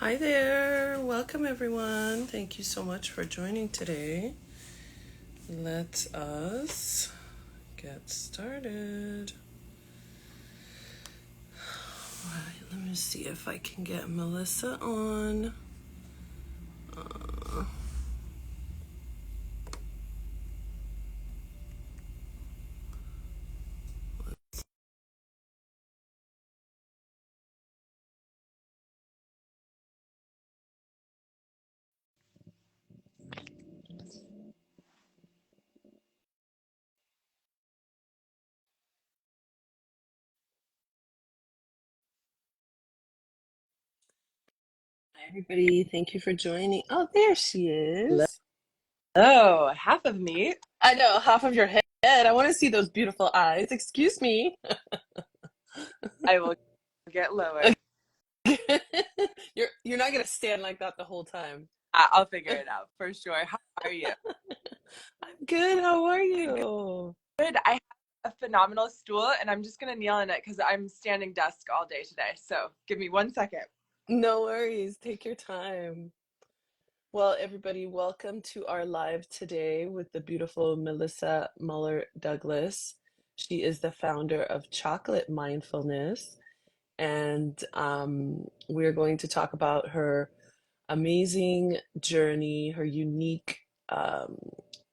Hi there. Welcome, everyone. Thank you so much for joining today. Let us get started. All right, let me see if I can get Melissa on. Hi, everybody. Thank you for joining. Oh, there she is. Oh, half of me. I know, half of your head. I want to see those beautiful eyes. Excuse me. I will get lower. You're not gonna stand like that the whole time. I'll figure it out for sure. How are you? I'm good. How are Good. you? I have a phenomenal stool, and I'm just gonna kneel in it because I'm standing desk all day today. So give me 1 second. No worries. Take your time. Well, everybody, welcome to our live today with the beautiful Melissa Muller Douglas. She is the founder of Chocolate Mindfulness, and we're going to talk about her amazing journey, her unique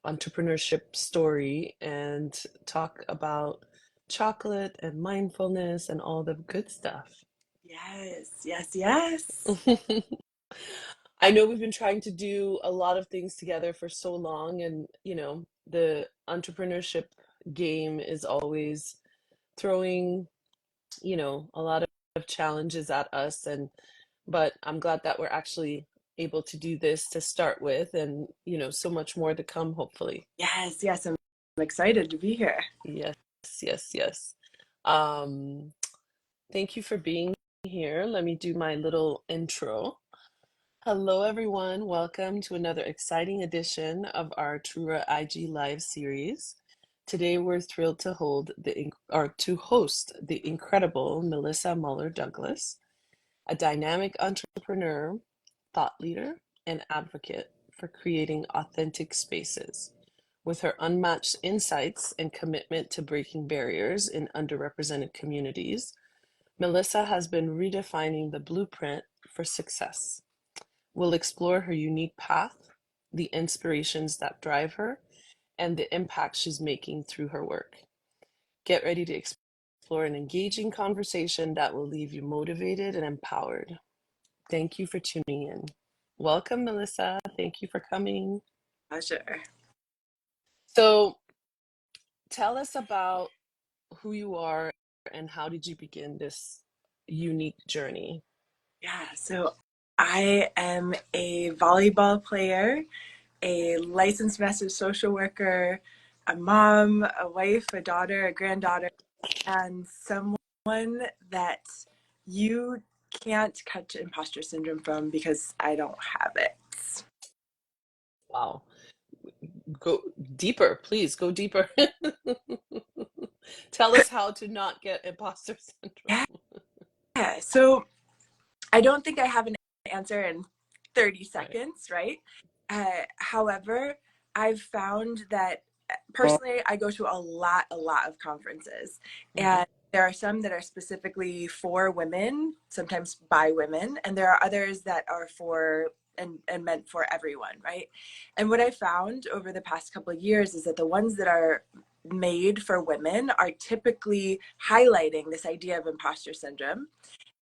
entrepreneurship story, and talk about chocolate and mindfulness and all the good stuff. Yes, yes, yes. I know we've been trying to do a lot of things together for so long, and the entrepreneurship game is always throwing, a lot of challenges at us, and but I'm glad that we're actually able to do this to start with, and so much more to come, hopefully. Yes, yes. I'm excited to be here. Yes, yes, yes. Um, Thank you for being here. Let me do my little intro. Hello, everyone. Welcome to another exciting edition of our Trua IG Live series. Today, we're thrilled to host the incredible Melissa Muller Douglas, a dynamic entrepreneur, thought leader, and advocate for creating authentic spaces. With her unmatched insights and commitment to breaking barriers in underrepresented communities, Melissa has been redefining the blueprint for success. We'll explore her unique path, the inspirations that drive her, and the impact she's making through her work. Get ready to explore an engaging conversation that will leave you motivated and empowered. Thank you for tuning in. Welcome, Melissa. Thank you for coming. Pleasure. So, tell us about who you are and how did you begin this unique journey? Yeah, so I am a volleyball player, a licensed master social worker, a mom, a wife, a daughter, a granddaughter, and someone that you can't catch imposter syndrome from because I don't have it. Wow. Go deeper, please go deeper. Tell us how to not get imposter syndrome. Yeah, so I don't think I have an answer in 30 Right. seconds, right? However, I've found that personally, I go to a lot of conferences, Mm-hmm. and there are some that are specifically for women, sometimes by women, and there are others that are for and meant for everyone, right? And what I found over the past couple of years is that the ones that are made for women are typically highlighting this idea of imposter syndrome,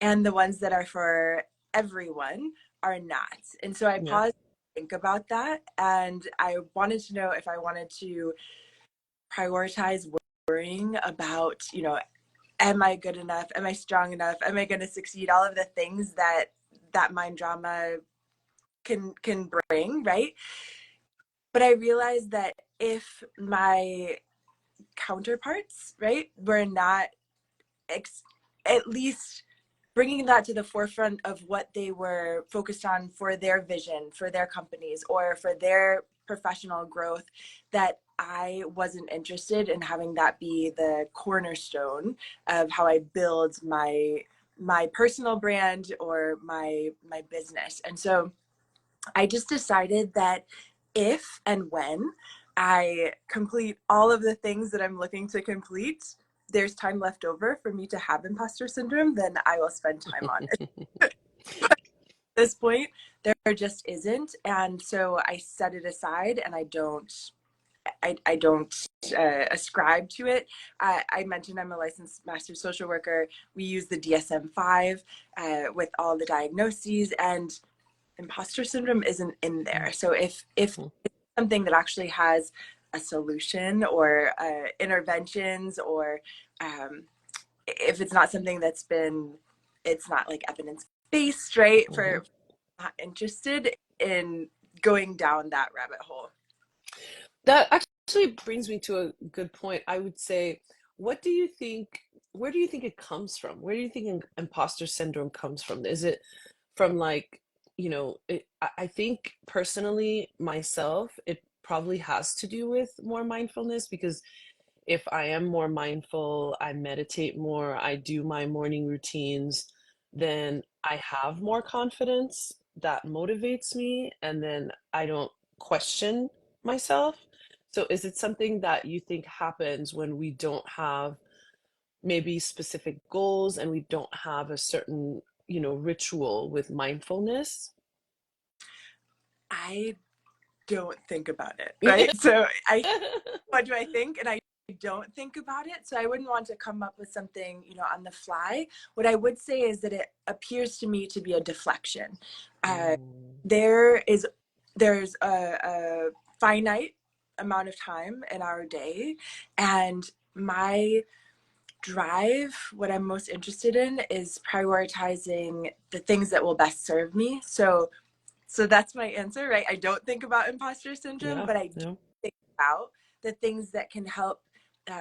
and the ones that are for everyone are not. And so I Yeah. paused to think about that, and I wanted to know if I wanted to prioritize worrying about, am I good enough? Am I strong enough? Am I going to succeed? All of the things that mind drama can bring, right? But I realized that if my counterparts, right, were not ex- at least bringing that to the forefront of what they were focused on for their vision, for their companies, or for their professional growth, that I wasn't interested in having that be the cornerstone of how I build my personal brand or my business. And so I just decided that if and when I complete all of the things that I'm looking to complete, there's time left over for me to have imposter syndrome, then I will spend time on it. At this point, there just isn't. And so I set it aside and I don't ascribe to it. I mentioned I'm a licensed master social worker. We use the DSM-5 with all the diagnoses, and imposter syndrome isn't in there. So if it's something that actually has a solution or interventions, or if it's not something it's not like evidence based, right? Mm-hmm. For not interested in going down that rabbit hole. That actually brings me to a good point. I would say, what do you think, where do you think it comes from? Where do you think imposter syndrome comes from? Is it from like, I think personally myself, it probably has to do with more mindfulness because if I am more mindful, I meditate more, I do my morning routines, then I have more confidence that motivates me, and then I don't question myself. So, is it something that you think happens when we don't have maybe specific goals and we don't have a certain, ritual with mindfulness? I don't think about it, Yeah. right? So what do I think? And I don't think about it. So I wouldn't want to come up with something, on the fly. What I would say is that it appears to me to be a deflection. Uh, Mm, there is, there's a finite amount of time in our day, and my drive, what I'm most interested in is prioritizing the things that will best serve me. So that's my answer, right? I don't think about imposter syndrome, yeah, but I do yeah. think about the things that can help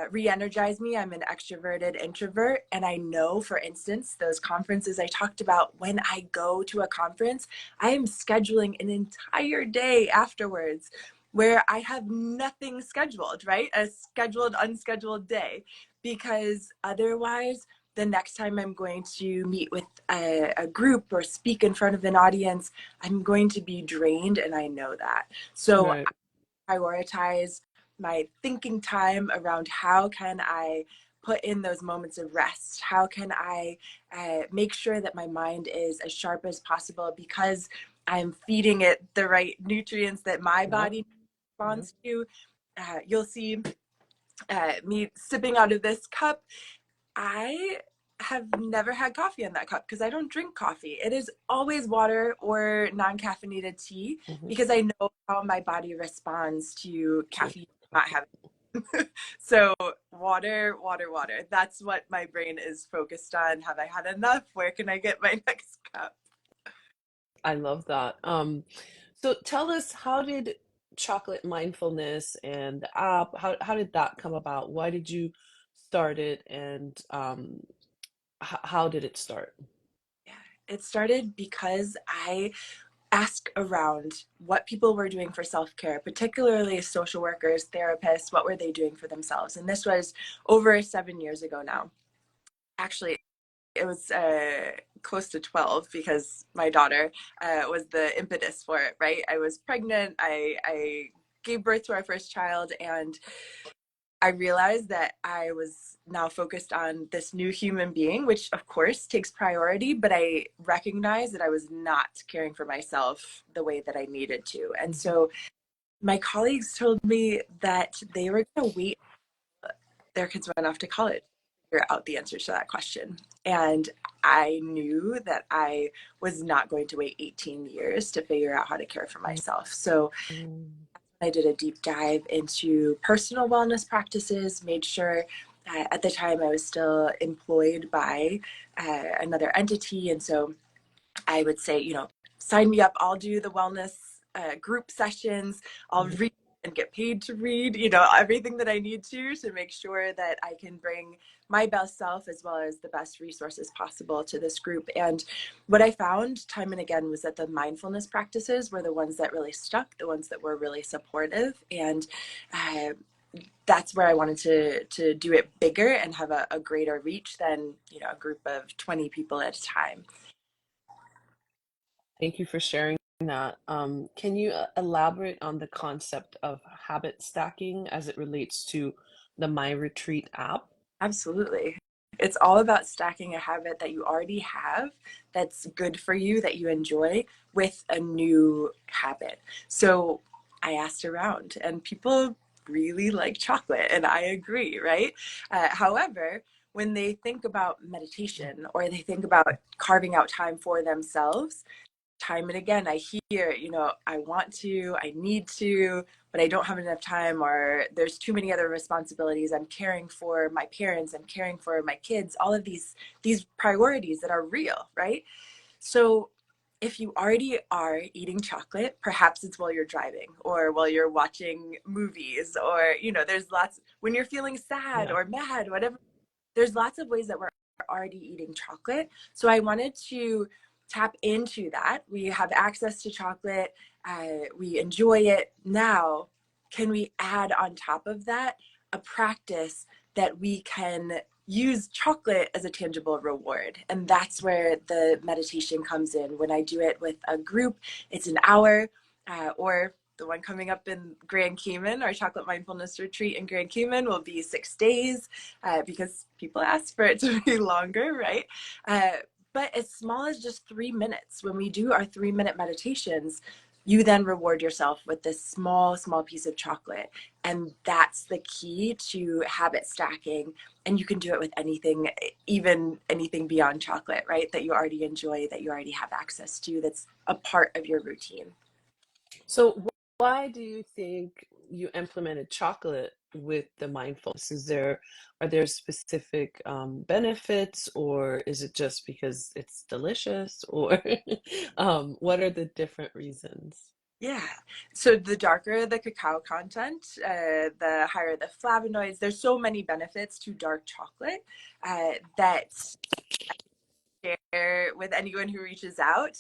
re-energize me. I'm an extroverted introvert, and I know, for instance, those conferences I talked about, when I go to a conference, I am scheduling an entire day afterwards where I have nothing scheduled, right? A scheduled, unscheduled day, because otherwise the next time I'm going to meet with a group or speak in front of an audience, I'm going to be drained, and I know that. So Right. I prioritize my thinking time around how can I put in those moments of rest? How can I make sure that my mind is as sharp as possible, because I'm feeding it the right nutrients that my Yeah, body yeah. responds to? You'll see me sipping out of this cup. I have never had coffee in that cup because I don't drink coffee. It is always water or non-caffeinated tea, Hmm. because I know how my body responds to To caffeine not coffee. having. So water, water, water. That's what my brain is focused on. Have I had enough? Where can I get my next cup? I love that. So tell us, how did chocolate mindfulness and the app, how did that come about? Why did you start it, and how did it start? Yeah, it started because I ask around what people were doing for self-care, particularly social workers, therapists. What were they doing for themselves? And this was over 7 years ago now. Actually, it was close to 12, because my daughter was the impetus for it, right? I was pregnant. I gave birth to our first child, and I realized that I was now focused on this new human being, which of course takes priority, but I recognized that I was not caring for myself the way that I needed to. And Mhm. so my colleagues told me that they were going to wait their kids went off to college to figure out the answers to that question. And I knew that I was not going to wait 18 years to figure out how to care for myself. So Mm, I did a deep dive into personal wellness practices, made sure at the time I was still employed by another entity. And so I would say, sign me up. I'll do the wellness group sessions. I'll mhm, read and get paid to read, everything that I need to make sure that I can bring my best self as well as the best resources possible to this group. And what I found time and again was that the mindfulness practices were the ones that really stuck, the ones that were really supportive. And that's where I wanted to do it bigger and have a greater reach than, a group of 20 people at a time. Thank you for sharing that. Can you elaborate on the concept of habit stacking as it relates to the MyRetreat app? Absolutely. It's all about stacking a habit that you already have that's good for you, that you enjoy, with a new habit. So I asked around, and people really like chocolate, and I agree, right? However, when they think about meditation or they think about carving out time for themselves, time and again I hear, I want to, I need to, but I don't have enough time, or there's too many other responsibilities. I'm caring for my parents, I'm caring for my kids, all of these priorities that are real, right? So if you already are eating chocolate, perhaps it's while you're driving or while you're watching movies, or there's lots when you're feeling sad Yeah. or mad, whatever. There's lots of ways that we're already eating chocolate. So I wanted to tap into that. We have access to chocolate, we enjoy it now. Can we add on top of that a practice that we can use chocolate as a tangible reward? And that's where the meditation comes in. When I do it with a group, it's an hour, or the one coming up in Grand Cayman, our chocolate mindfulness retreat in Grand Cayman, will be 6 days, because people ask for it to be longer, right? But as small as just 3 minutes, when we do our 3-minute meditations, you then reward yourself with this small, small piece of chocolate. And that's the key to habit stacking. And you can do it with anything, even anything beyond chocolate, right? That you already enjoy, that you already have access to, that's a part of your routine. So why do you think you implemented chocolate with the mindfulness? Are there specific benefits, or is it just because it's delicious, or what are the different reasons? Yeah. So the darker the cacao content, the higher the flavonoids. There's so many benefits to dark chocolate, that share with anyone who reaches out.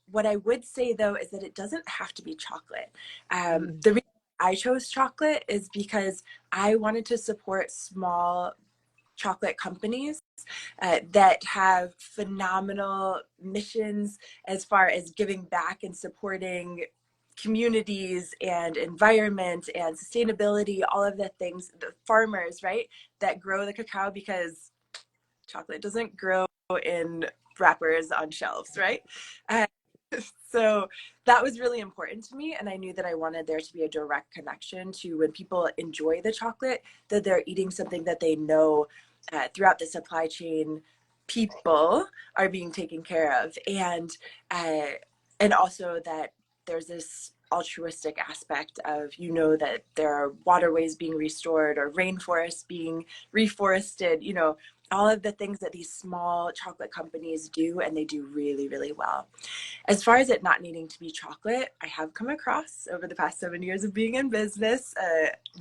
What I would say though is that it doesn't have to be chocolate. Mm, The reason I chose chocolate is because I wanted to support small chocolate companies, that have phenomenal missions as far as giving back and supporting communities and environment and sustainability, all of the things, the farmers, right, that grow the cacao, because chocolate doesn't grow in wrappers on shelves, right? Uh, so that was really important to me, and I knew that I wanted there to be a direct connection to when people enjoy the chocolate, that they're eating something that they know, throughout the supply chain, people are being taken care of, uh, and also that there's this altruistic aspect of, that there are waterways being restored or rainforests being reforested, all of the things that these small chocolate companies do, and they do really, really well. As far as it not needing to be chocolate, I have come across over the past 7 years of being in business,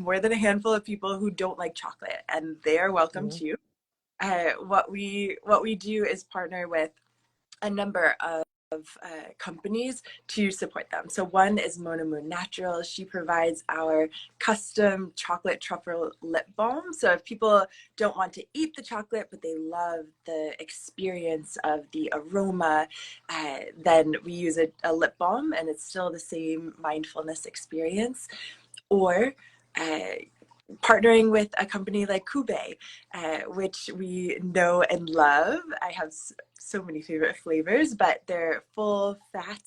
more than a handful of people who don't like chocolate, and they are welcome yeah. too. What we do is partner with a number of companies to support them. So one is Mona Moon Natural. She provides our custom chocolate truffle lip balm. So if people don't want to eat the chocolate, but they love the experience of the aroma, then we use a lip balm, and it's still the same mindfulness experience. Or uh, partnering with a company like Kube, which we know and love. I have so many favorite flavors, but their full fat,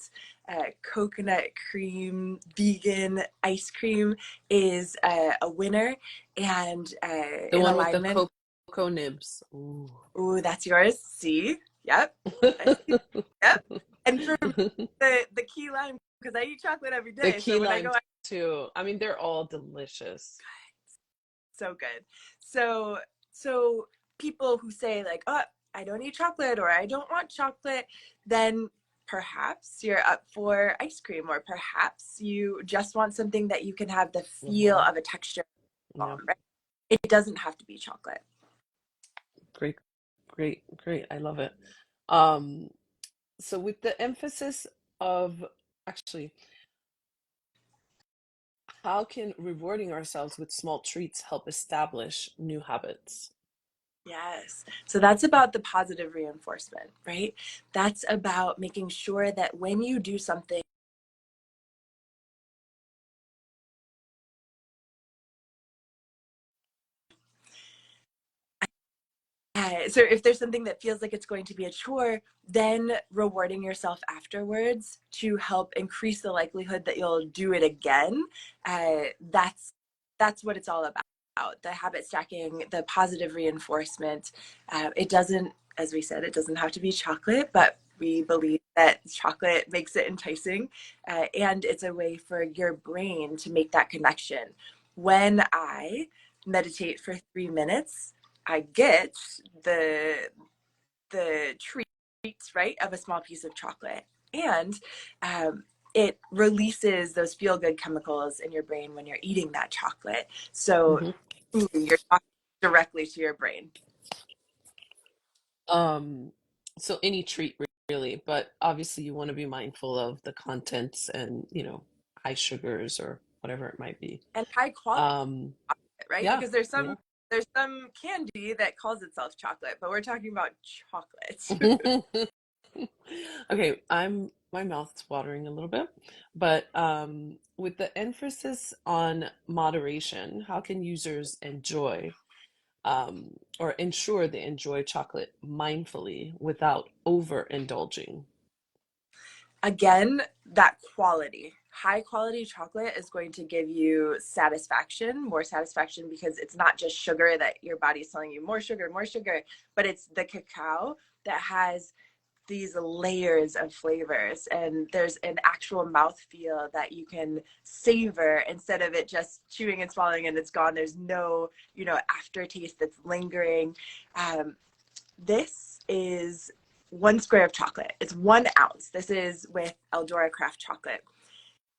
coconut cream vegan ice cream is a winner, and The in one with the alignment. cocoa nibs. Ooh. Ooh, that's yours. See, yep, I see. Yep. And for the key lime, because I eat chocolate every The day, key so when I lime go, too. I mean, they're all delicious. so good. So people who say like, oh, I don't eat chocolate or I don't want chocolate, then perhaps you're up for ice cream, or perhaps you just want something that you can have the feel Hmm. of a texture Yeah. on, right? It doesn't have to be chocolate. Great, great, great. I love it. Um, so with the emphasis of actually, How can rewarding ourselves with small treats help establish new habits? Yes. So that's about the positive reinforcement, right? That's about making sure that when you do something, so if there's something that feels like it's going to be a chore, then rewarding yourself afterwards to help increase the likelihood that you'll do it again. That's what it's all about. The habit stacking, the positive reinforcement. It doesn't, as we said, it doesn't have to be chocolate, but we believe that chocolate makes it enticing, and it's a way for your brain to make that connection. When I meditate for 3 minutes, I get the treat, right, of a small piece of chocolate, and um, it releases those feel good chemicals in your brain when you're eating that chocolate. So Hmm. you're talking directly to your brain. Um, so any treat really, but obviously you want to be mindful of the contents and, high sugars or whatever it might be. And high quality, Um, right? yeah, Because yeah. there's some candy that calls itself chocolate, but we're talking about chocolate. Okay, my mouth's watering a little bit, but with the emphasis on moderation, how can users enjoy or ensure they enjoy chocolate mindfully without overindulging? Again, that quality, high quality chocolate is going to give you satisfaction, more satisfaction, because it's not just sugar that your body's telling you more sugar, but it's the cacao that has these layers of flavors, and there's an actual mouthfeel that you can savor instead of it just chewing and swallowing and it's gone. There's no, aftertaste that's lingering. This is 1 square of chocolate. It's 1 ounce. This is with Eldora Craft chocolate.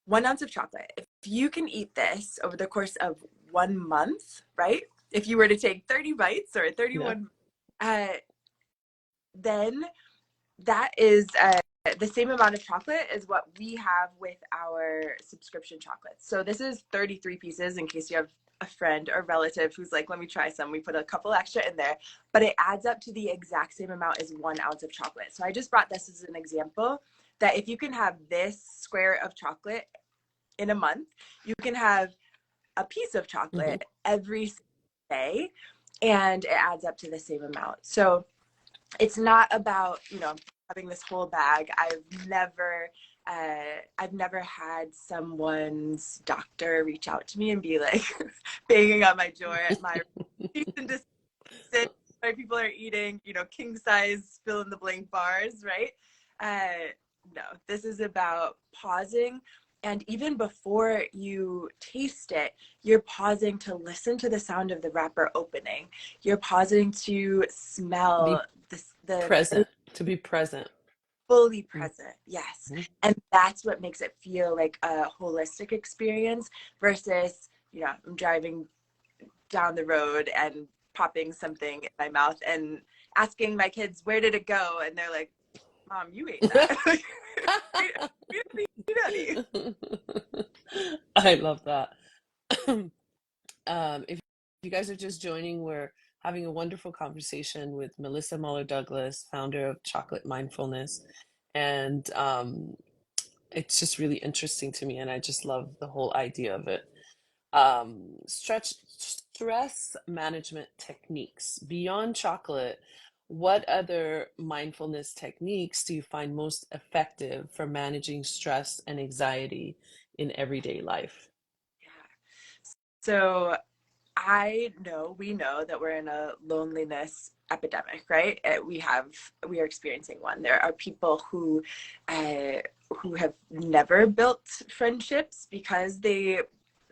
1 ounce of chocolate. If you can eat this over the course of 1 month, right? If you were to take 30 bites or Yeah. 31, uh, then that is the same amount of chocolate as what we have with our subscription chocolates. So this is 33 pieces in case you have a friend or relative who's like, let me try some. We put a couple extra in there, but it adds up to the exact same amount as 1 ounce of chocolate. So I just brought this as an example that if you can have this square of chocolate in a month, you can have a piece of Hmm. chocolate every day, and it adds up to the same amount. So it's not about, having this whole bag. I've never had someone's doctor reach out to me and be like banging on my door at my cease and desist where people are eating, king size fill in the blank bars, right? No, this is about pausing. And even before you taste it, you're pausing to listen to the sound of the wrapper opening. You're pausing to smell Be the present, to be present. fully Mhm. present. Yes. And that's what makes it feel like a holistic experience versus, I'm driving down the road and popping something in my mouth and asking my kids, where did it go? And they're like, Mom, you ate that. We didn't eat any. I love that. If you guys are just joining, we're having a wonderful conversation with Melissa Muller Douglas, founder of Chocolate Mindfulness. And it's just really interesting to me, and I just love the whole idea of it. Stress management techniques. Beyond chocolate, what other mindfulness techniques do you find most effective for managing stress and anxiety in everyday life? Yeah. So we know that we're in a loneliness epidemic, right? We are experiencing one. There are people uh, who have never built friendships because they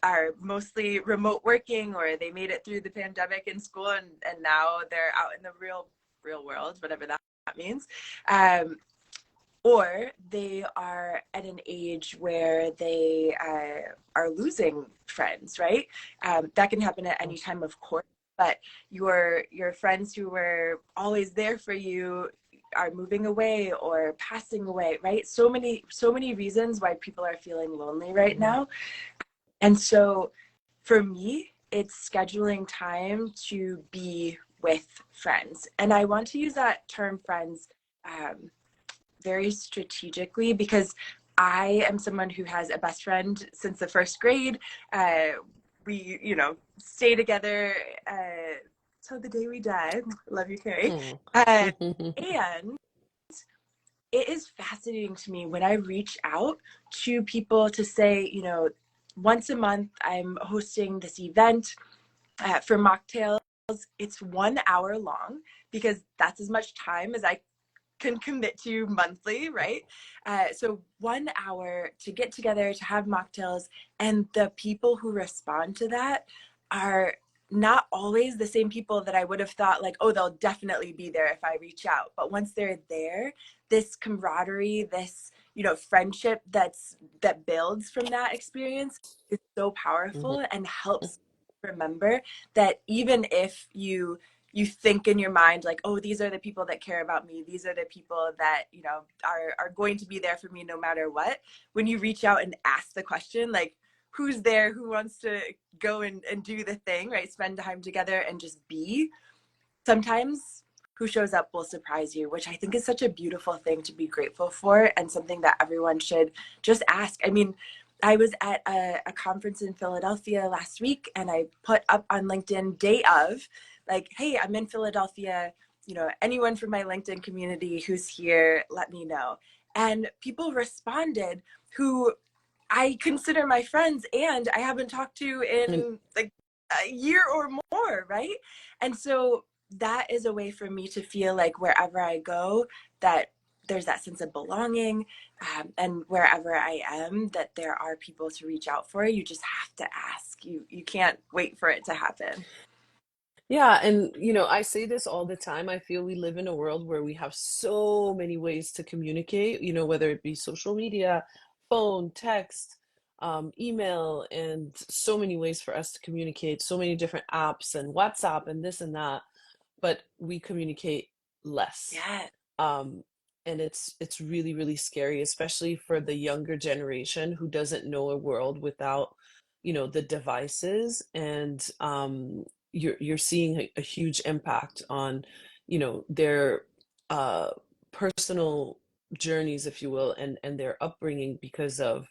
are mostly remote working, or they made it through the pandemic in school, and now they're out in the real world, whatever that means. Or they are at an age where they are losing friends, right? That can happen at any time, of course, but your friends who were always there for you are moving away or passing away, right? So many reasons why people are feeling lonely right Mhm. now. And so for me, it's scheduling time to be with friends. And I want to use that term friends very strategically because I am someone who has a best friend since the first grade. We, stay together till the day we die. Love you, Carrie. Mm. And it is fascinating to me when I reach out to people to say, once a month I'm hosting this event for mocktails. It's 1 hour long because that's as much time as I can commit to monthly, right? So 1 hour to get together to have mocktails, and the people who respond to that are not always the same people that I would have thought like, oh, they'll definitely be there if I reach out. But once they're there, this camaraderie, this friendship that builds from that experience is so Mhm. powerful and helps remember that even if you think in your mind like, oh, these are the people that care about me, these are the people that are going to be there for me no matter what. When you reach out and ask the question like, who's there, who wants to go and do the thing, right, spend time together and just be, sometimes who shows up will surprise you, which I think is such a beautiful thing to be grateful for and something that everyone should just ask. I mean, I was at a conference in Philadelphia last week and I put up on LinkedIn day of like, hey, I'm in Philadelphia, anyone from my LinkedIn community who's here, let me know. And people responded who I consider my friends and I haven't talked to And in like a year or more, right? And so that is a way for me to feel like wherever I go, that there's that sense of belonging, and wherever I am, that there are people to reach out for. You just have to ask. You can't wait for it to happen. yeah, and I say this all the time. I feel we live in a world where we have so many ways to communicate, whether it be social media, phone, text, email, and so many ways for us to communicate, so many different apps and WhatsApp and this and that, but we communicate less. Yeah. Um, and it's really, really scary, especially for the younger generation who doesn't know a world without, the devices. And you're seeing a huge impact on, their uh, personal journeys, if you will, and their upbringing because of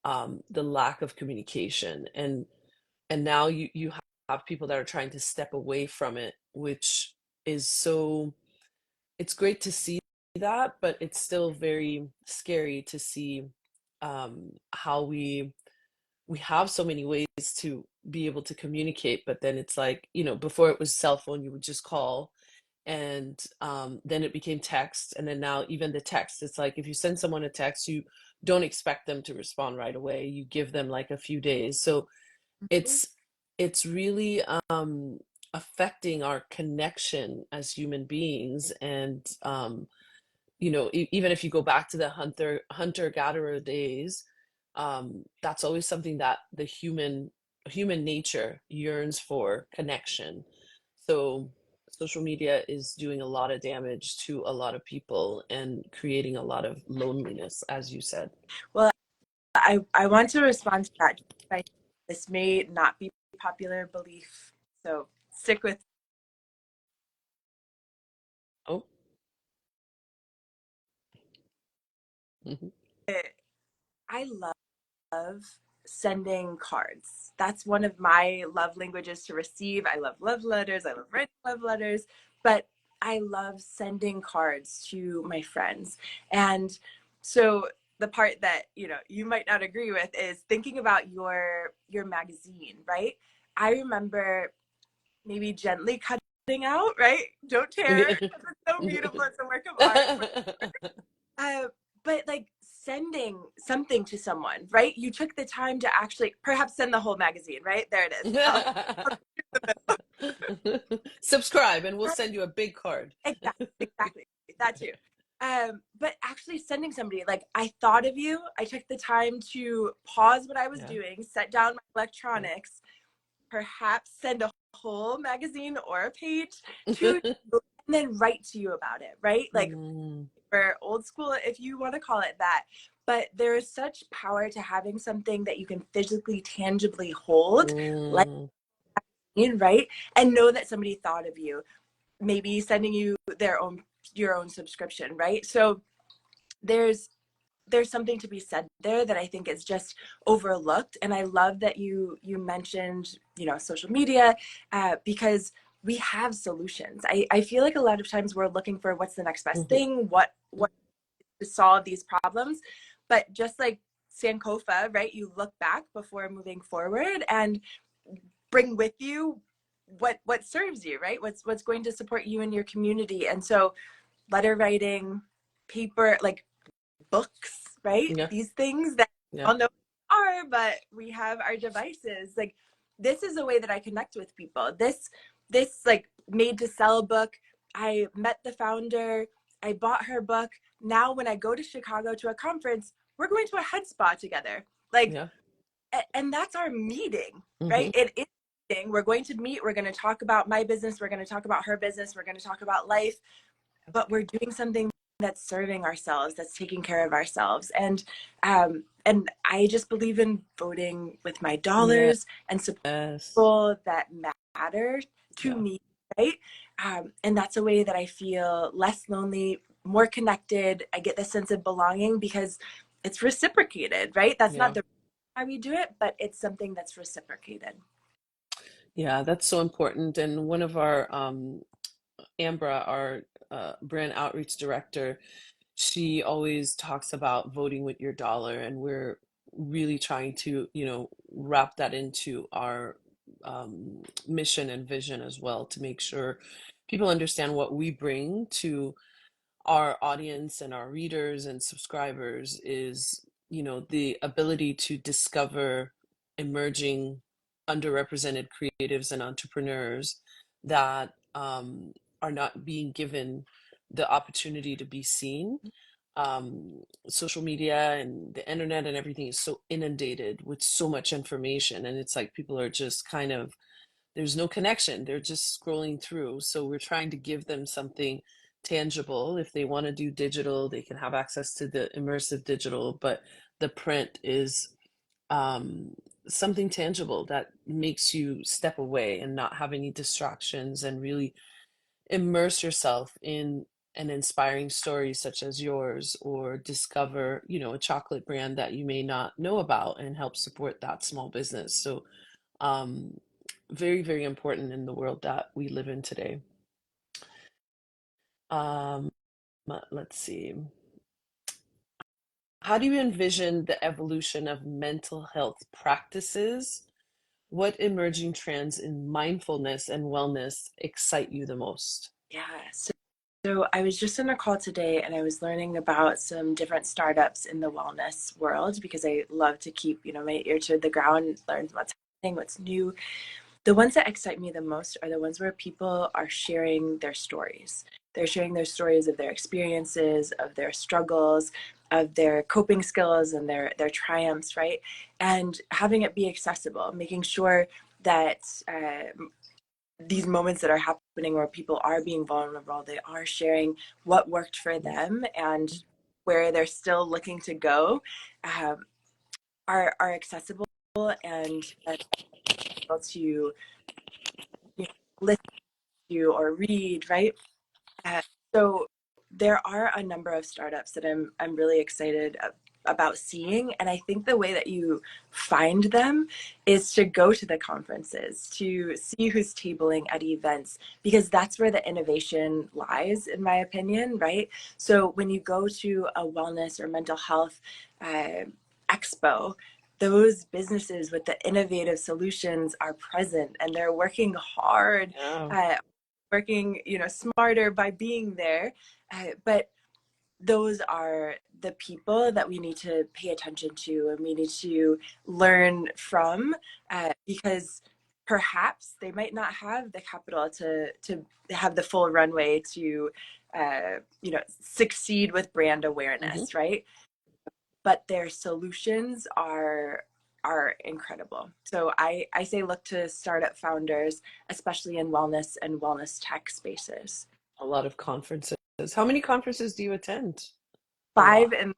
the lack of communication. And now you have people that are trying to step away from it, which is so, it's great to see that, but it's still very scary to see how we have so many ways to be able to communicate, but then it's like, before it was cell phone, you would just call, and then it became text, and then now even the text, it's like if you send someone a text, you don't expect them to respond right away. You give them like a few days. So it's it's really affecting our connection as human beings. And even if you go back to the hunter gatherer days, that's always something that the human nature yearns for: connection. So social media is doing a lot of damage to a lot of people and creating a lot of loneliness, as you said. Well, I want to respond to that. This may not be popular belief, so stick with Oh. Mhm. it. I love sending cards. That's one of my love languages to receive. I love love letters. I love writing love letters, but I love sending cards to my friends. And so the part that, you might not agree with is thinking about your magazine, right? I remember maybe gently cutting out, right? Don't tear. It's so beautiful. It's a work of art. Uh, but like sending something to someone, right? You took the time to actually perhaps send the whole magazine, right? There it is. Subscribe and we'll send you a big card. Exactly. That too. But actually sending somebody like, I thought of you. I took the time to pause what I was Yeah, doing, set down my yeah. electronics, perhaps send a whole magazine or a page to and then write to you about it, right? Like, Mm, for old school, if you want to call it that. But there is such power to having something that you can physically, tangibly hold, like, mm, right? And know that somebody thought of you, maybe sending you your own subscription, right? So there's something to be said there that I think is just overlooked. And I love that you mentioned, social media, because we have solutions. I feel like a lot of times we're looking for what's the next best mhm. thing, what to solve these problems. But just like Sankofa, right? You look back before moving forward and bring with you what serves you, right? What's going to support you and your community. And so letter writing, paper, like books, right? Yeah, These things that yeah, all know are, but we have our devices. Like, this is a way that I connect with people. This like made to sell book. I met the founder. I bought her book. Now when I go to Chicago to a conference, we're going to a head spa together. Like, yeah. and that's our meeting, right? Hmm. It is a meeting. We're going to meet. We're going to talk about my business. We're going to talk about her business. We're going to talk about life, but we're doing something that's serving ourselves, that's taking care of ourselves. And I just believe in voting with my dollars and support Yes. people that matter to Yeah, me, right? And that's a way that I feel less lonely, more connected. I get this sense of belonging because it's reciprocated, right? That's not yeah. the how we do it, but it's something that's reciprocated. Yeah, that's so important. And one of our Ambra, our brand outreach director, she always talks about voting with your dollar, and we're really trying to, wrap that into our mission and vision as well to make sure people understand what we bring to our audience and our readers and subscribers is, the ability to discover emerging underrepresented creatives and entrepreneurs that are not being given the opportunity to be seen. Social media and the internet and everything is so inundated with so much information, and it's like people are just kind of, there's no connection. They're just scrolling through. So we're trying to give them something tangible. If they want to do digital, they can have access to the immersive digital, but the print is um, something tangible that makes you step away and not have any distractions and really immerse yourself in an inspiring story such as yours, or discover, a chocolate brand that you may not know about and help support that small business. So um, very, very important in the world that we live in today. Um, let's see. How do you envision the evolution of mental health practices? What emerging trends in mindfulness and wellness excite you the most? Yeah. So I was just on a call today and I was learning about some different startups in the wellness world because I love to keep, my ear to the ground, learn what's happening, what's new. The ones that excite me the most are the ones where people are sharing their stories. They're sharing their stories of their experiences, of their struggles, of their coping skills and their triumphs, right? And having it be accessible, making sure that these moments that are happening where people are being vulnerable, they are sharing what worked for them and where they're still looking to go, um, are accessible and able to listen to or read, right? Uh, so there are a number of startups that I'm really excited about seeing, and I think the way that you find them is to go to the conferences, to see who's tabling at events, because that's where the innovation lies, in my opinion, right? So when you go to a wellness or mental health uh, expo, those businesses with the innovative solutions are present and they're working hard, Yeah. uh, working smarter by being there, but those are the people that we need to pay attention to and we need to learn from, because perhaps they might not have the capital to have the full runway to succeed with brand Hmm. awareness, right? But their solutions are are incredible. So I say look to startup founders, especially in wellness and wellness tech spaces. A lot of conferences. How many conferences do you attend? A Five lot. in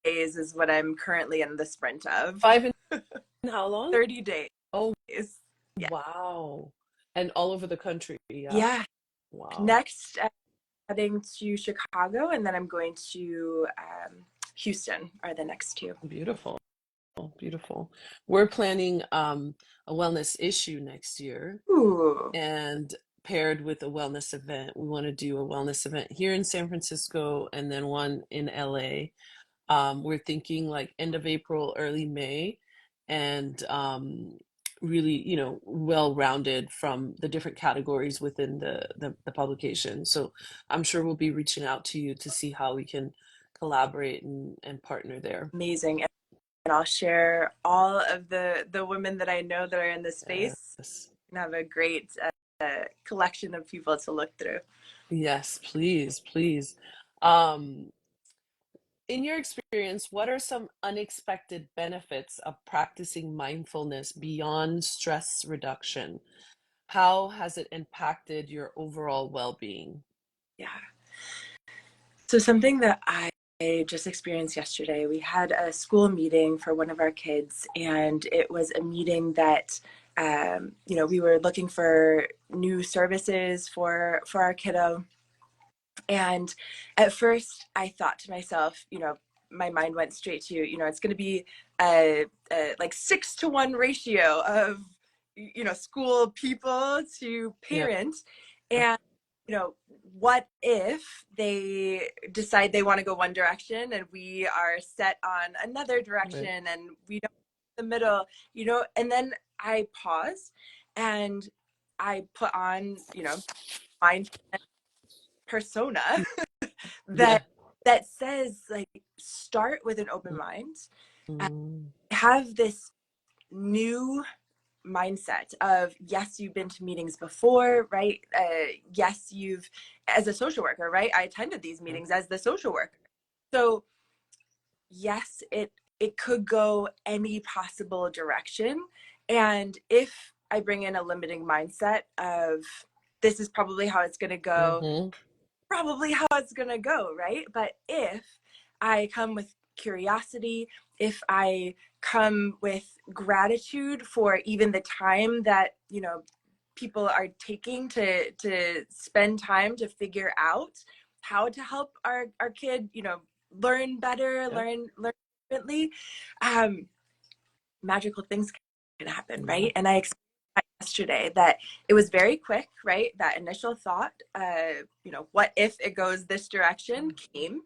days is what I'm currently in the sprint of. Five in how long? 30 days. Oh, Yeah. wow. And all over the country. Yeah. Yeah. Wow. Next, I'm heading to Chicago, and then I'm going to Houston are the next two. Beautiful. Beautiful. We're planning a wellness issue next year, Ooh, and paired with a wellness event. We want to do a wellness event here in San Francisco and then one in LA. We're thinking like end of April, early May, and really, well-rounded from the different categories within the publication. So I'm sure we'll be reaching out to you to see how we can collaborate and partner there. amazing. And I'll share all of the women that I know that are in this space Yes. and have a great collection of people to look through. Yes, please, please. Um, in your experience, what are some unexpected benefits of practicing mindfulness beyond stress reduction? How has it impacted your overall well-being? Yeah. So something that I just experienced yesterday, we had a school meeting for one of our kids, and it was a meeting that we were looking for new services for our kiddo. And at first, I thought to myself, my mind went straight to, it's going to be a like 6-to-1 ratio of, school people to Yeah, parents. And, what if they decide they want to go one direction and we are set on another right. direction and we don't the middle, and then I paused and I put on, mindfulness persona Yeah. that that says like start with an open mind, Mm, have this new mindset of yes, you've been to meetings before, right? Yes, you've as a social worker, right? I attended these yeah. meetings as the social worker. So yes, it could go any possible direction. And if I bring in a limiting mindset of this is probably how it's going to go, Mm-hmm. probably how it's going to go, right? But if I come with curiosity, if I come with gratitude for even the time that, people are taking to spend time to figure out how to help our kid, learn better, Yep. learn differently, um, magical things can happen, Yeah. right? And I experienced that yesterday that it was very quick, right? That initial thought, what if it goes this direction came.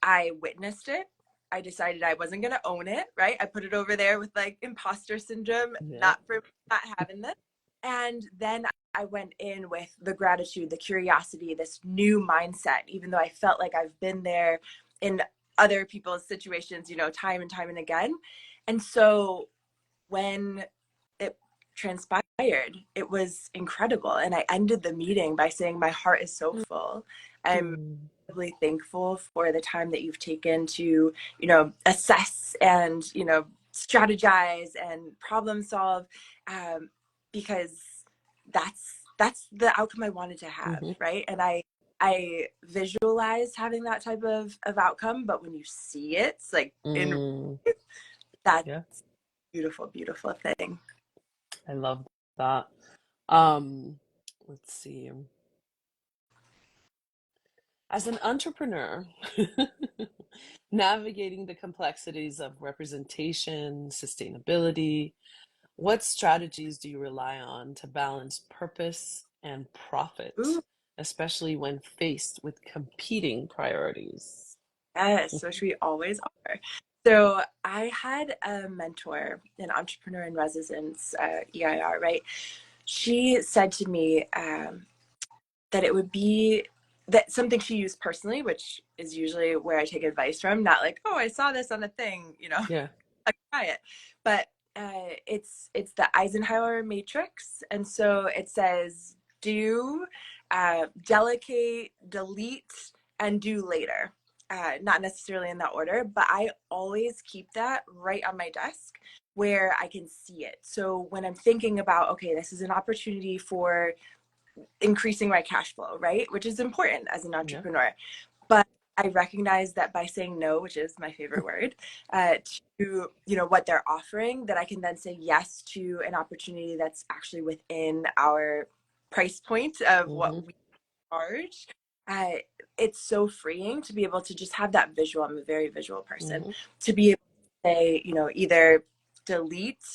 I witnessed it. I decided I wasn't going to own it, right? I put it over there with like imposter syndrome, Yeah. not for not having this. And then I went in with the gratitude, the curiosity, this new mindset, even though I felt like I've been there in other people's situations, time and time and again. And so when it transpired, it was incredible. And I ended the meeting by saying, my heart is so full. I'm Mm, really thankful for the time that you've taken to, assess and, strategize and problem solve, because that's the outcome I wanted to have, mm-hmm. right? And I visualize having that type of outcome, but when you see it, it's like in Mm, that yeah. beautiful, beautiful thing. I love that. Um, let's see. As an entrepreneur, navigating the complexities of representation, sustainability, what strategies do you rely on to balance purpose and Ooh, profit, especially when faced with competing priorities? yes, which we always are. So I had a mentor, an entrepreneur in residence, EIR, right? She said to me that it would be that something she used personally, which is usually where I take advice from, not like, oh, I saw this on a thing, Yeah. I try it. But it's the Eisenhower matrix, and so it says do, delegate, delete, and do later. Not necessarily in that order, but I always keep that right on my desk where I can see it. So when I'm thinking about, okay, this is an opportunity for increasing my cash flow, right? Which is important as an Yeah. entrepreneur. But I recognize that by saying no, which is my favorite word, to what they're offering, that I can then say yes to an opportunity that's actually within our price point of Mm-hmm. what we charge. Uh, it's so freeing to be able to just have that visual. I'm a very visual person. Mm-hmm. To be able to say, either delete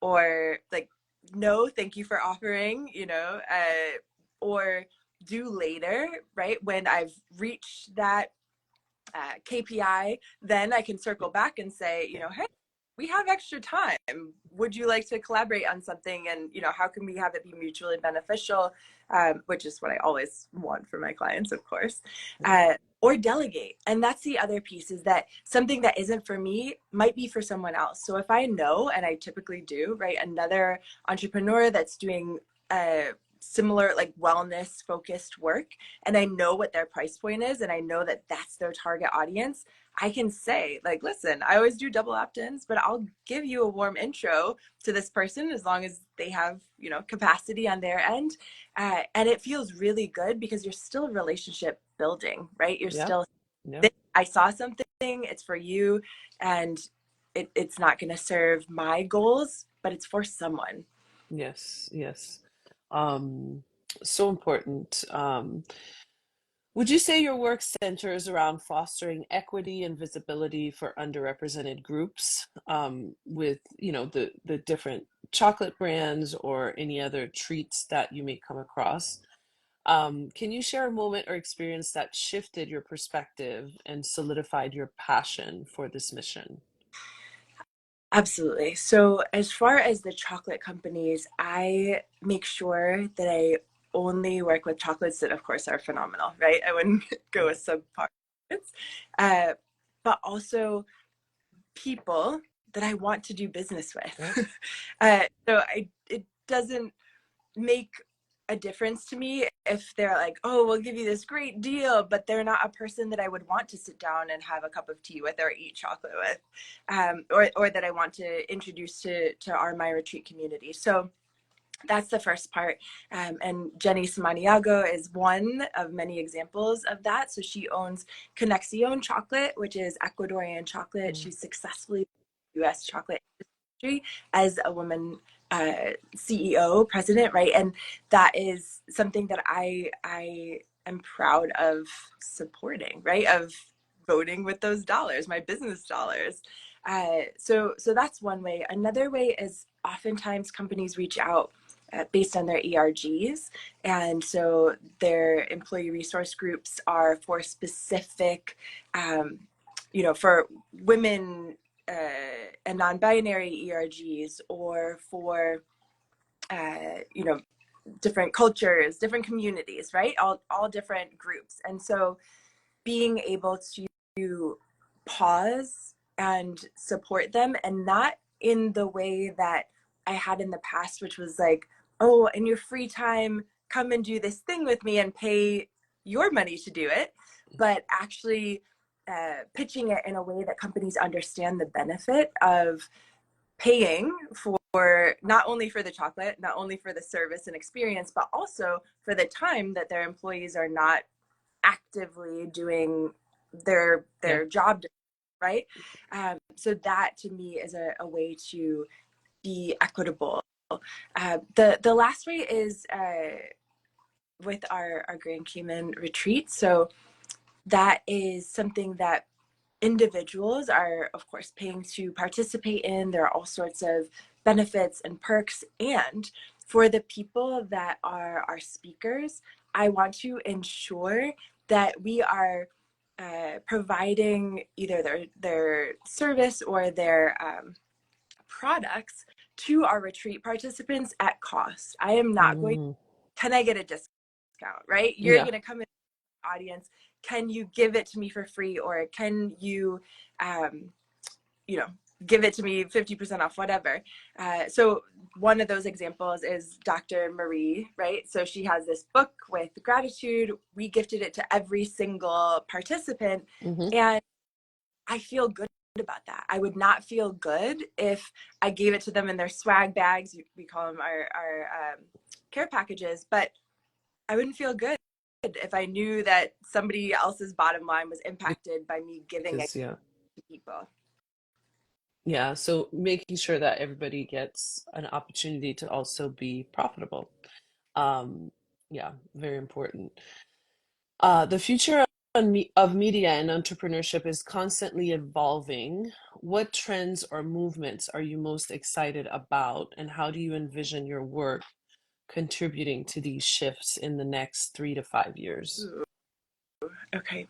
or like, no, thank you for offering, or do later, right? When I've reached that KPI, then I can circle back and say, hey, we have extra time. Would you like to collaborate on something? And, how can we have it be mutually beneficial? Which is what I always want for my clients, of course. Yeah. Or delegate. And that's the other piece, is that something that isn't for me might be for someone else. So if I know, and I typically do, right, another entrepreneur that's doing similar, like, wellness focused work, and I know what their price point is, and I know that that's their target audience, I can say, like, listen, I always do double opt-ins, but I'll give you a warm intro to this person as long as they have, capacity on their end. And it feels really good because you're still relationship building, right? You're Yeah. still, Yeah. I saw something, it's for you, and it's not going to serve my goals, but it's for someone. Yes. Yes. Um, so important. Would you say your work centers around fostering equity and visibility for underrepresented groups, with, the different chocolate brands or any other treats that you may come across? Can you share a moment or experience that shifted your perspective and solidified your passion for this mission? Absolutely. So, as far as the chocolate companies, I make sure that I only work with chocolates that, of course, are phenomenal, right? I wouldn't go Yeah. with subpar chocolates. Uh, but also people that I want to do business Yeah. with. It doesn't make a difference to me if they're like, oh, we'll give you this great deal, but they're not a person that I would want to sit down and have a cup of tea with or eat chocolate with, or that I want to introduce to our MYRetreat community. So that's the first part. And Jenny Samaniago is one of many examples of that. So she owns Conexion Chocolate, which is Ecuadorian chocolate. Mm. She's successfully U.S. chocolate industry as a woman CEO, president, right? And that is something that I am proud of supporting, right? Of voting with those dollars, my business dollars. So that's one way. Another way is oftentimes companies reach out based on their ERGs. And so their employee resource groups are for specific, for women and non-binary ERGs, or for, different cultures, different communities, right? All different groups. And so being able to pause and support them, and not in the way that I had in the past, which was like, oh, in your free time, come and do this thing with me and pay your money to do it, but actually pitching it in a way that companies understand the benefit of paying for, not only for the chocolate, not only for the service and experience, but also for the time that their employees are not actively doing Yeah. their job, right? So that to me is a way to be equitable. The last way is with our Grand Cayman retreat. So that is something that individuals are, of course, paying to participate in. There are all sorts of benefits and perks. And for the people that are our speakers, I want to ensure that we are providing either their service or their products to our retreat participants at cost. I am not going, Mm. can I get a discount, right? You're Yeah. going to come in the audience. Can you give it to me for free? Or can you, um, you know, give it to me 50% off, whatever. So one of those examples is Dr. Marie, right? So she has this book with gratitude. We gifted it to every single participant. Hmm. And I feel good about that. I would not feel good if I gave it to them in their swag bags. We call them our care packages, but I wouldn't feel good if I knew that somebody else's bottom line was impacted by me giving it because yeah. to people. Yeah, so making sure that everybody gets an opportunity to also be profitable. Um, yeah, very important. The future of media and entrepreneurship is constantly evolving. What trends or movements are you most excited about, and how do you envision your work contributing to these shifts in the next 3 to 5 years? Ooh, okay.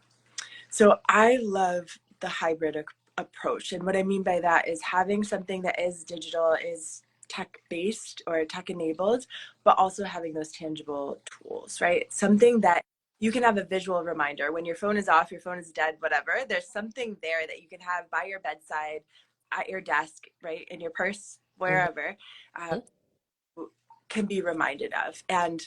So I love the hybrid approach. And what I mean by that is having something that is digital, is tech based or tech enabled, but also having those tangible tools, right? Something that you can have a visual reminder when your phone is off, your phone is dead, whatever. There's something there that you can have by your bedside, at your desk, right? In your purse, wherever, uh, can be reminded of. And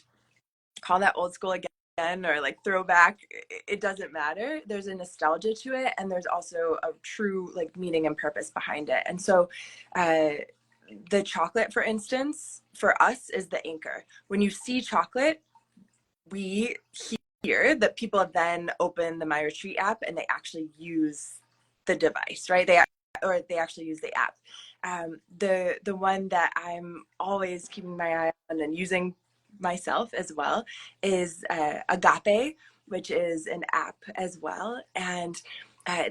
call that old school again or like throwback, it doesn't matter. There's a nostalgia to it, and there's also a true like meaning and purpose behind it. And so uh the chocolate, for instance, for us is the anchor. When you see chocolate, we hear that people then open the MyRetreat app and they actually use the device, right? They actually use the app. The one that I'm always keeping my eye on and using myself as well is Agape, which is an app as well. And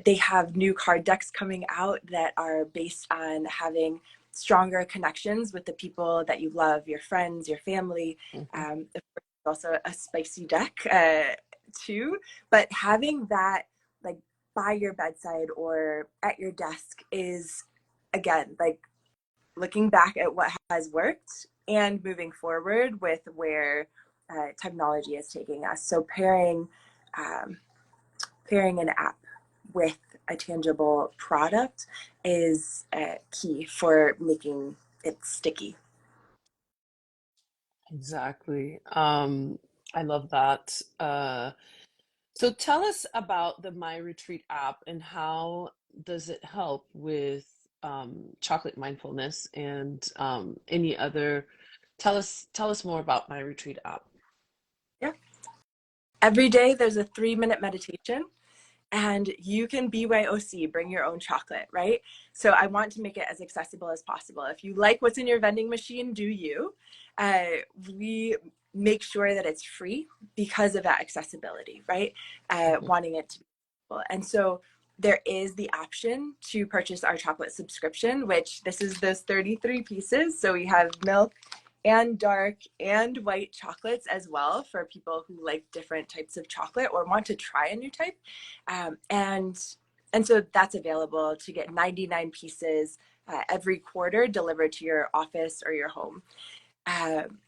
they have new card decks coming out that are based on having stronger connections with the people that you love, your friends, your family. Mhm. Of course, also a spicy deck too. But having that like by your bedside or at your desk is, again, like looking back at what has worked and moving forward with where technology is taking us. So um, pairing an app with a tangible product is key for making it sticky. Exactly. I love that. So tell us about the MyRetreat app and how does it help with chocolate mindfulness and any other. Tell us more about MyRetreat app. Yeah. Every day there's a 3-minute meditation, and you can BYOC, bring your own chocolate, right? So I want to make it as accessible as possible. If you like what's in your vending machine, do you? Uh, we make sure that it's free because of that accessibility, right? Mhm. Wanting it to be accessible. And so there is the option to purchase our chocolate subscription, which this is those 33 pieces. So we have milk and dark and white chocolates as well for people who like different types of chocolate or want to try a new type. Um, and and so that's available to get 99 pieces every quarter delivered to your office or your home. Um,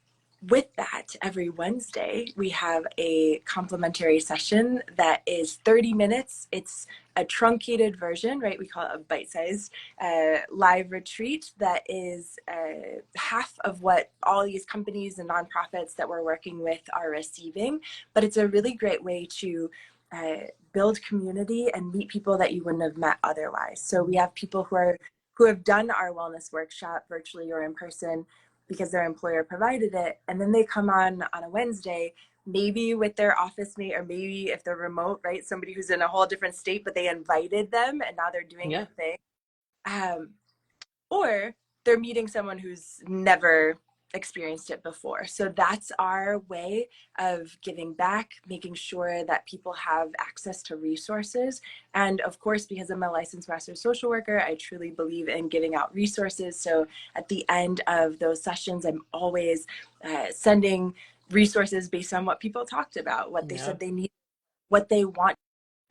with that, every Wednesday, we have a complimentary session that is 30 minutes. It's a truncated version, right? We call it a bite sized live retreat that is half of what all these companies and nonprofits that we're working with are receiving. But it's a really great way to uh, build community and meet people that you wouldn't have met otherwise. So we have people who have done our wellness workshop virtually or in person because their employer provided it, and then they come on a Wednesday, maybe with their office mate, or maybe if they're remote, right, somebody who's in a whole different state, but they invited them and now they're doing the Yeah, thing. um, or they're meeting someone who's never experienced it before. So that's our way of giving back, making sure that people have access to resources. And of course, because I'm a licensed master social worker, I truly believe in giving out resources. So at the end of those sessions, I'm always sending resources based on what people talked about, what they yeah, said they need, what they want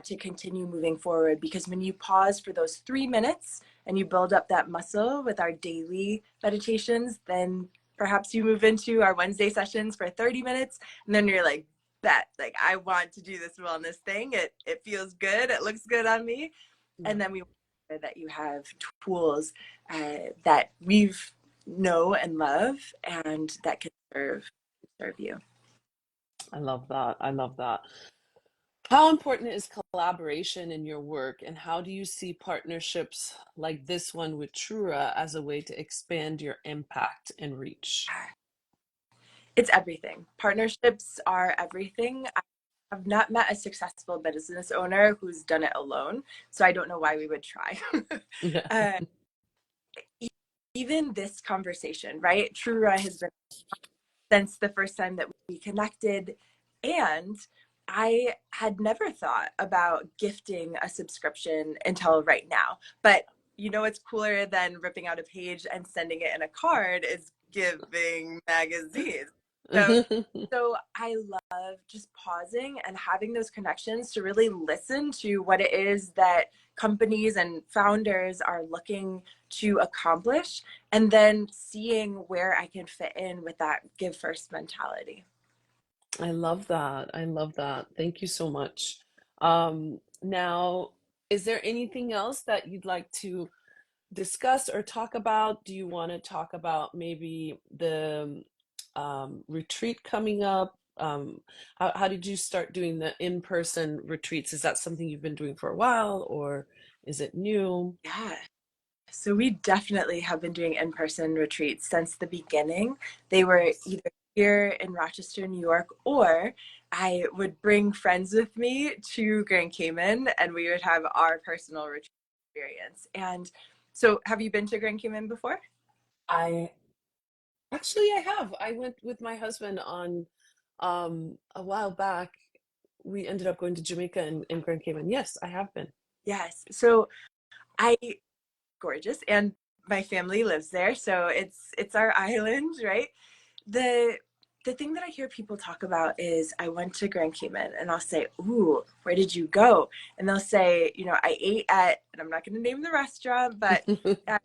to continue moving forward. Because when you pause for those 3 minutes and you build up that muscle with our daily meditations, then perhaps you move into our Wednesday sessions for 30 minutes, and then you're like, bet, like I want to do this wellness thing. It feels good, it looks good on me. yeah. And then we want that you have tools that we've know and love and that can serve you. I love that. I love that. How important is collaboration in your work, and how do you see partnerships like this one with Trura as a way to expand your impact and reach? It's everything. Partnerships are everything. I have not met a successful business owner who's done it alone, so I don't know why we would try. Yeah. uh, Even this conversation, right? Trura has been since the first time that we connected. And I had never thought about gifting a subscription until right now. But you know what's cooler than ripping out a page and sending it in a card is giving magazines. So so I love just pausing and having those connections to really listen to what it is that companies and founders are looking to accomplish, and then seeing where I can fit in with that give first mentality. I love that. I love that. Thank you so much. Now, is there anything else that you'd like to discuss or talk about? Do you want to talk about maybe the retreat coming up? How did you start doing the in-person retreats? Is that something you've been doing for a while, or is it new? Yeah. So we definitely have been doing in-person retreats since the beginning. They were either here in Rochester, New York, or I would bring friends with me to Grand Cayman and we would have our personal retreat experience. And so have you been to Grand Cayman before? I Actually, I have. I went with my husband on a while back. We ended up going to Jamaica and Grand Cayman. Yes, I have been. Yes. So I gorgeous and my family lives there, so it's our island, right? the the thing that I hear people talk about is I went to Grand Cayman and I'll say, "Ooh, where did you go?" And they'll say, I ate at, and I'm not going to name the restaurant, but uh,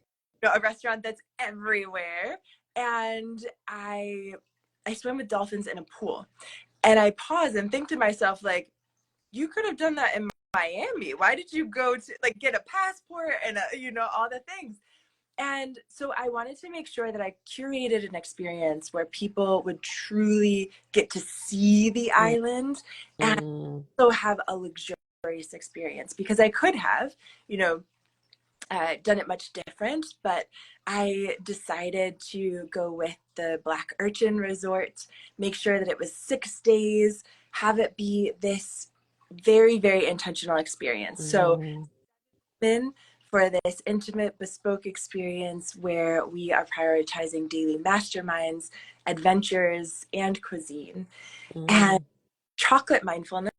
a restaurant that's everywhere, and I swim with dolphins in a pool. And I pause and think to myself, like, you could have done that in Miami. Why did you go to like get a passport and all the things? And so I wanted to make sure that I curated an experience where people would truly get to see the island and Mm, also have a luxurious experience, because I could have, you know, done it much different, but I decided to go with the Black Urchin Resort, make sure that it was 6 days, have it be this very, very intentional experience. So mm, in for this intimate, bespoke experience where we are prioritizing daily masterminds, adventures, and cuisine. And mm, chocolate mindfulness,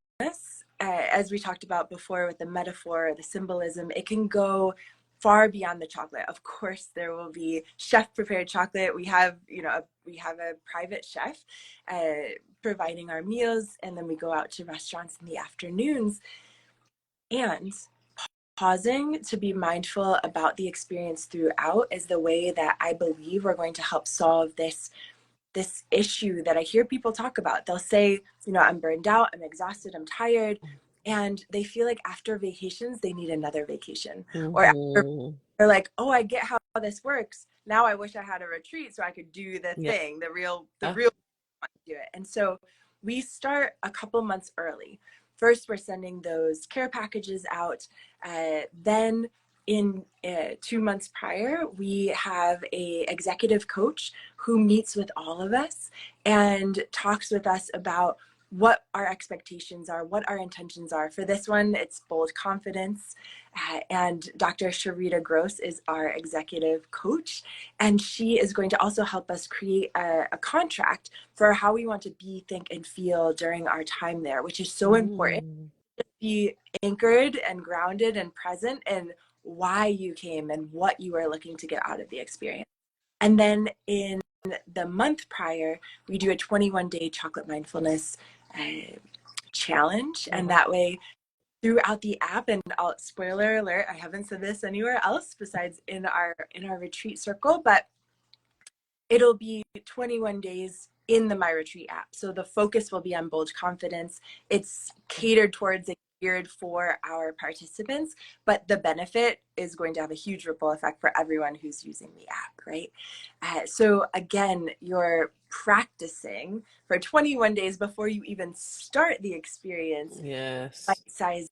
as we talked about before with the metaphor, the symbolism, it can go far beyond the chocolate. Of course, there will be chef prepared chocolate. We have a private chef providing our meals, and then we go out to restaurants in the afternoons. And pausing to be mindful about the experience throughout is the way that I believe we're going to help solve this issue that I hear people talk about. They'll say, I'm burned out, I'm exhausted, I'm tired, and they feel like after vacations they need another vacation. Or after mhm. they're like, "Oh, I get how this works. Now I wish I had a retreat so I could do the Yeah. thing, the real do it." And so we start a couple months early. First, we're sending those care packages out. Then in 2 months prior, we have a executive coach who meets with all of us and talks with us about what our expectations are, what our intentions are. For this one, it's bold confidence. And Dr. Sharita Gross is our executive coach, and she is going to also help us create a contract for how we want to be, think, and feel during our time there, which is so important. Mm, Be anchored and grounded and present in why you came and what you are looking to get out of the experience. And then in the month prior, we do a 21-day chocolate mindfulness uh, challenge. And wow. that way, throughout the app, and spoiler alert, I haven't said this anywhere else besides in our retreat circle, but it'll be 21 days in the MyRetreat app. So the focus will be on bold confidence. It's catered towards geared for our participants, but the benefit is going to have a huge ripple effect for everyone who's using the app, right? So again, you're practicing for 21 days before you even start the experience, Yes. bite-sized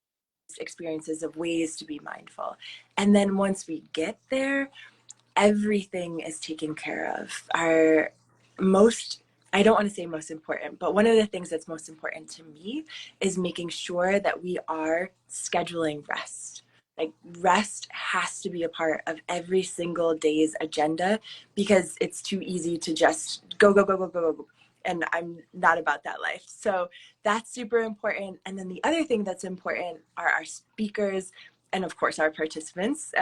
experiences of ways to be mindful. And then once we get there, everything is taken care of. Our most, I don't want to say most important, but one of the things that's most important to me is making sure that we are scheduling rest. Like rest has to be a part of every single day's agenda because it's too easy to just go, go, go, go, go, go. And I'm not about that life. So that's super important. And then the other thing that's important are our speakers and of course our participants.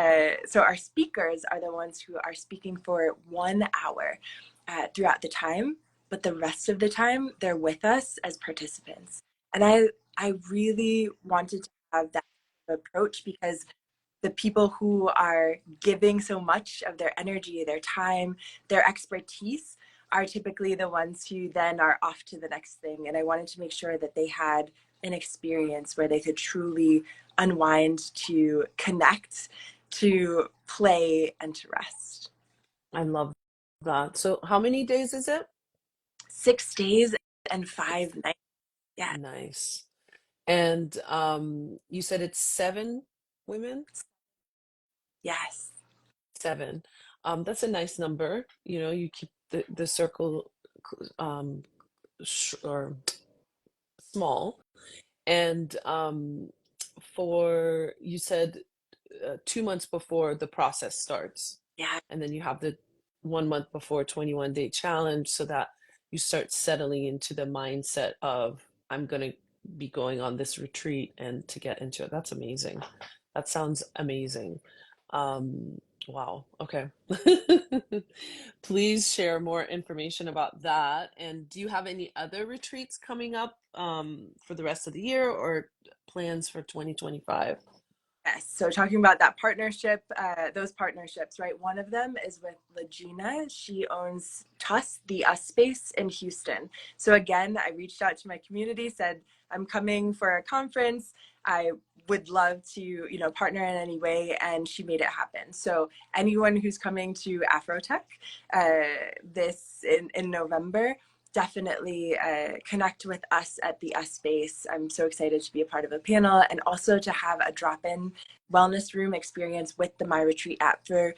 So our speakers are the ones who are speaking for 1 hour throughout the time, but the rest of the time they're with us as participants. And I really wanted to have that approach because the people who are giving so much of their energy, their time, their expertise are typically the ones who then are off to the next thing. And I wanted to make sure that they had an experience where they could truly unwind, to connect, to play, and to rest. I love that. So how many days is it? 6 days and Six. 5 nights. Yeah. Nice. And you said it's 7 women? Yes. 7. That's a nice number. You know, you keep the circle um or small. And for you said 2 months before the process starts, Yeah. and then you have the 1 month before 21-day challenge so that you start settling into the mindset of I'm going to be going on this retreat and to get into it. That's amazing. That sounds amazing. Wow. Okay. Please share more information about that. And do you have any other retreats coming up for the rest of the year or plans for 2025? Yes. So talking about that partnership, those partnerships, right? One of them is with Legina. She owns TUS, the US space in Houston. So again, I reached out to my community, said, I'm coming for a conference. I would love to, partner in any way. And she made it happen. So anyone who's coming to Afrotech this in November, definitely connect with us at the US Space. I'm so excited to be a part of a panel and also to have a drop-in wellness room experience with the MYRetreat app. For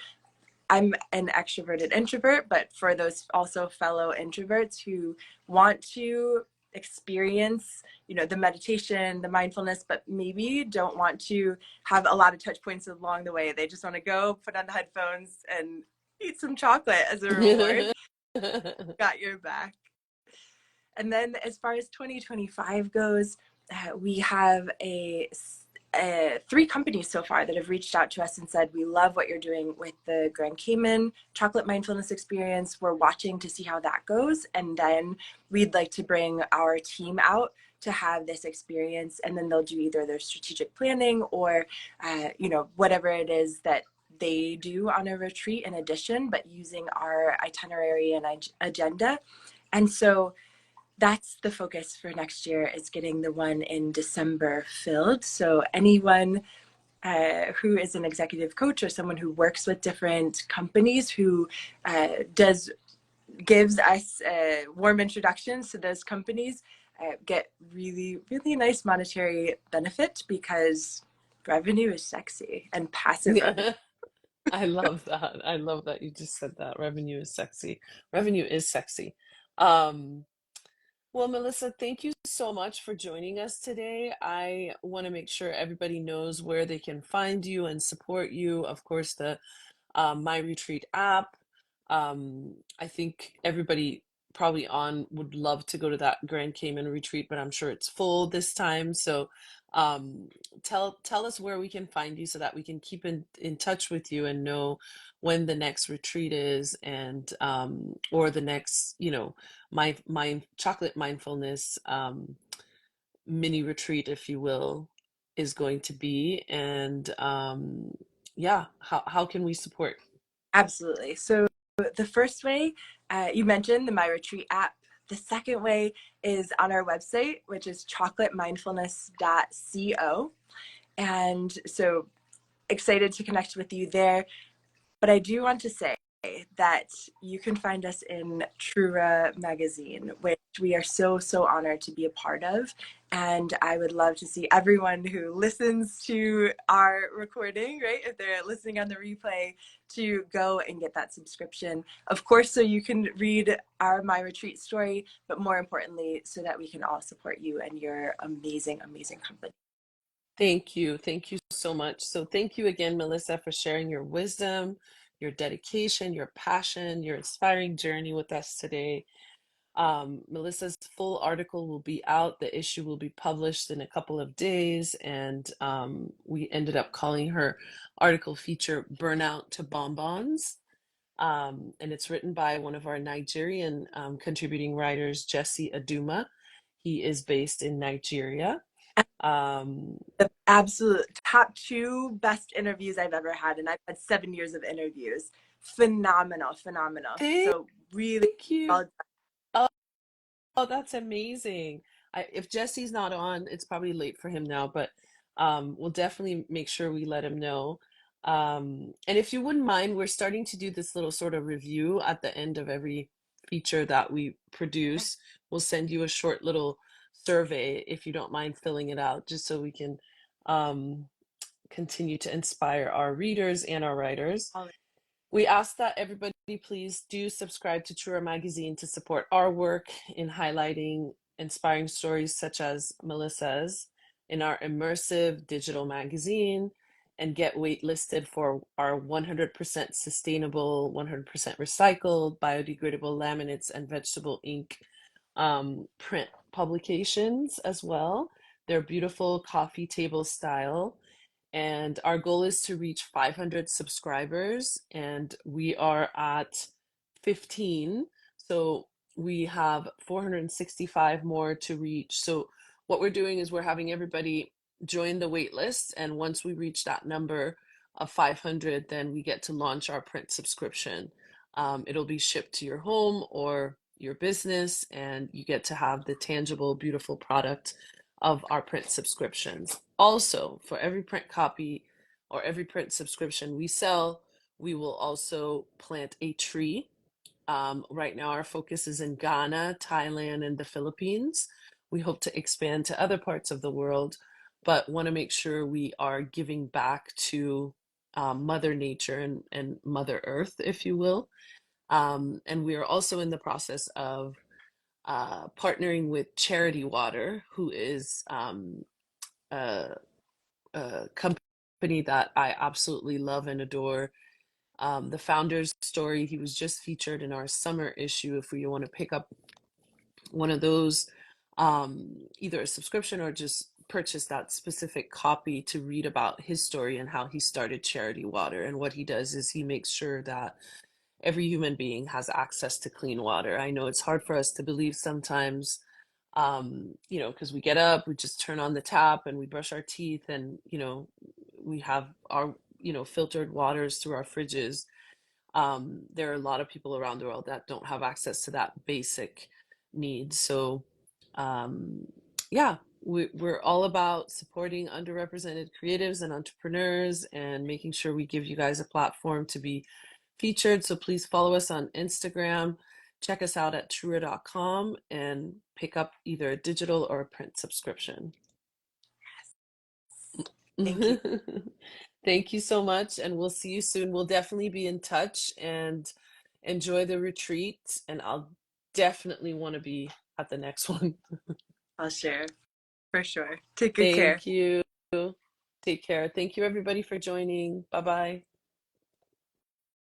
I'm an extroverted introvert, but for those also fellow introverts who want to experience, the meditation, the mindfulness, but maybe don't want to have a lot of touch points along the way. They just want to go, put on the headphones, and eat some chocolate as a reward. Got your back. And then as far as 2025 goes, we have three companies so far that have reached out to us and said, we love what you're doing with the Grand Cayman chocolate mindfulness experience. We're watching to see how that goes. And then we'd like to bring our team out to have this experience. And then they'll do either their strategic planning or, whatever it is that they do on a retreat in addition, but using our itinerary and agenda. And so that's the focus for next year, is getting the one in December filled. So anyone who is an executive coach or someone who works with different companies who gives us warm introductions to those companies get really, really nice monetary benefit because revenue is sexy and passive revenue. Yeah, I love that. I love that you just said that. Revenue is sexy. Revenue is sexy. Um, well, Melissa, thank you so much for joining us today. I want to make sure everybody knows where they can find you and support you. Of course, the MyRetreat app. I think everybody probably on would love to go to that Grand Cayman retreat, but I'm sure it's full this time. So um, tell us where we can find you so that we can keep in touch with you and know when the next retreat is and or the next, my chocolate mindfulness mini retreat, if you will, is going to be. And yeah, how can we support? Absolutely. So the first way, you mentioned the MyRetreat app. The second way is on our website, which is chocolatemindfulness.co. And so excited to connect with you there. But I do want to say that you can find us in Trura magazine, which we are so honored to be a part of. And I would love to see everyone who listens to our recording, right, if they're listening on the replay, to go and get that subscription. Of course, so you can read our MYRetreat story, but more importantly, so that we can all support you and your amazing company. Thank you. Thank you so much. So thank you again, Melissa, for sharing your wisdom, your dedication, your passion, your inspiring journey with us today. Melissa's full article will be out. The issue will be published in a couple of days. And we ended up calling her article feature Burnout to Bonbons. And it's written by one of our Nigerian contributing writers, Jesse Aduma. He is based in Nigeria. The absolute top 2 best interviews I've ever had, and I've had 7 years of interviews. Phenomenal. Thank So really you. well done. Oh, that's amazing. If Jesse's not on, it's probably late for him now, but we'll definitely make sure we let him know. And if you wouldn't mind, we're starting to do this little sort of review at the end of every feature that we produce. We'll send you a short little survey if you don't mind filling it out, just so we can um, continue to inspire our readers and our writers. We ask that everybody please do subscribe to Trura Magazine to support our work in highlighting inspiring stories such as Melissa's in our immersive digital magazine, and get waitlisted for our 100% sustainable, 100% recycled, biodegradable laminates and vegetable ink print publications as well. They're beautiful coffee table style, and our goal is to reach 500 subscribers, and we are at 15. So we have 465 more to reach. So what we're doing is we're having everybody join the wait list, and once we reach that number of 500, then we get to launch our print subscription. It'll be shipped to your home or your business, and you get to have the tangible, beautiful product of our print subscriptions. Also, for every print copy or every print subscription we sell, we will also plant a tree. Right now, our focus is in Ghana, Thailand, and the Philippines. We hope to expand to other parts of the world, but want to make sure we are giving back to Mother Nature and Mother Earth, if you will. And we are also in the process of partnering with Charity Water, who is a, a company that I absolutely love and adore. The founder's story, he was just featured in our summer issue. If you want to pick up one of those, either a subscription or just purchase that specific copy to read about his story and how he started Charity Water. And what he does is he makes sure that every human being has access to clean water. I know it's hard for us to believe sometimes, because we get up, we just turn on the tap and we brush our teeth, and, we have our, filtered waters through our fridges. There are a lot of people around the world that don't have access to that basic need. So, um, yeah, we're all about supporting underrepresented creatives and entrepreneurs and making sure we give you guys a platform to be featured. So please follow us on Instagram. Check us out at trura.com and pick up either a digital or a print subscription. Thank you. Thank you so much, and we'll see you soon. We'll definitely be in touch, and enjoy the retreat. And I'll definitely want to be at the next one. I'll share for sure. Take good care. Thank you. Take care. Thank you, everybody, for joining. Bye bye.